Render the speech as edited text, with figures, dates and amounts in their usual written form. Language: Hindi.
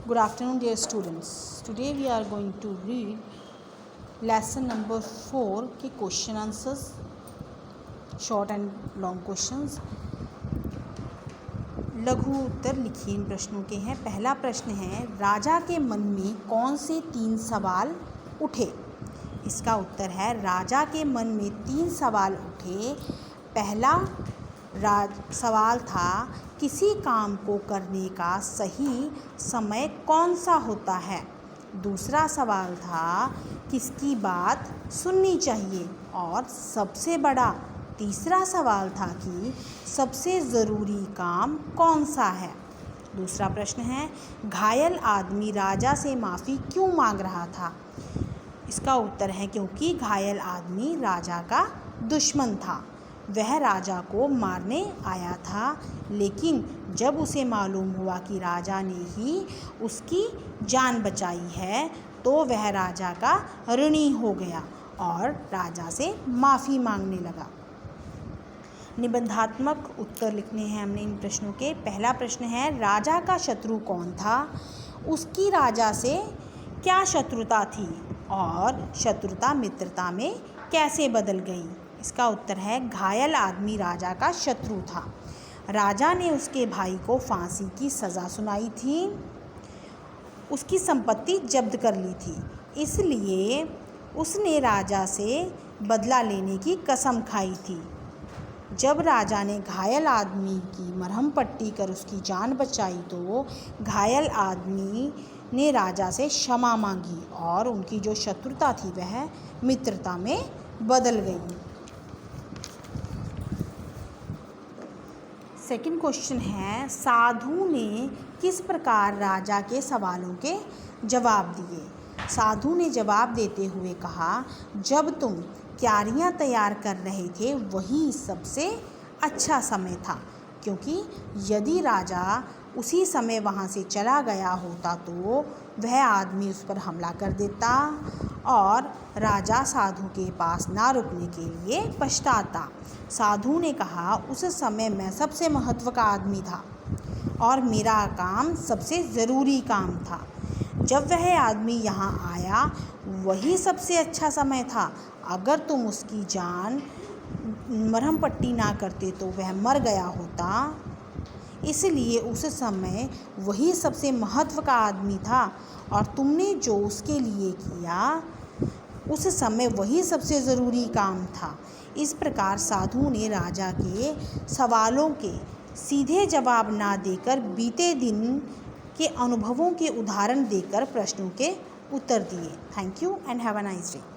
Good afternoon, dear students. Today we are going to read lesson number 4 के question answers, short and long questions. लघु उत्तर लिखिए इन प्रश्नों के हैं. पहला प्रश्न है, राजा के मन में कौन से 3 सवाल उठे? इसका उत्तर है, राजा के मन में 3 सवाल उठे. पहला सवाल था, किसी काम को करने का सही समय कौन सा होता है? दूसरा सवाल था, किसकी बात सुननी चाहिए? और सबसे बड़ा तीसरा सवाल था कि सबसे ज़रूरी काम कौन सा है? दूसरा प्रश्न है, घायल आदमी राजा से माफ़ी क्यों मांग रहा था? इसका उत्तर है, क्योंकि घायल आदमी राजा का दुश्मन था. वह राजा को मारने आया था, लेकिन जब उसे मालूम हुआ कि राजा ने ही उसकी जान बचाई है, तो वह राजा का ऋणी हो गया और राजा से माफ़ी मांगने लगा. निबंधात्मक उत्तर लिखने हैं हमने इन प्रश्नों के. पहला प्रश्न है, राजा का शत्रु कौन था? उसकी राजा से क्या शत्रुता थी और शत्रुता मित्रता में कैसे बदल गई? इसका उत्तर है, घायल आदमी राजा का शत्रु था. राजा ने उसके भाई को फांसी की सज़ा सुनाई थी, उसकी संपत्ति जब्त कर ली थी, इसलिए उसने राजा से बदला लेने की कसम खाई थी. जब राजा ने घायल आदमी की मरहम पट्टी कर उसकी जान बचाई, तो घायल आदमी ने राजा से क्षमा मांगी और उनकी जो शत्रुता थी वह मित्रता में बदल गई. सेकंड क्वेश्चन है, साधु ने किस प्रकार राजा के सवालों के जवाब दिए? साधु ने जवाब देते हुए कहा, जब तुम क्यारियाँ तैयार कर रहे थे वही सबसे अच्छा समय था, क्योंकि यदि राजा उसी समय वहाँ से चला गया होता तो वह आदमी उस पर हमला कर देता और राजा साधु के पास ना रुकने के लिए पछताता. साधु ने कहा, उस समय मैं सबसे महत्व का आदमी था और मेरा काम सबसे ज़रूरी काम था. जब वह आदमी यहाँ आया वही सबसे अच्छा समय था. अगर तुम उसकी जान मरहम पट्टी ना करते तो वह मर गया होता, इसलिए उस समय वही सबसे महत्व का आदमी था और तुमने जो उसके लिए किया उस समय वही सबसे ज़रूरी काम था. इस प्रकार साधु ने राजा के सवालों के सीधे जवाब ना देकर बीते दिन के अनुभवों के उदाहरण देकर प्रश्नों के उत्तर दिए. Thank you and have a nice day.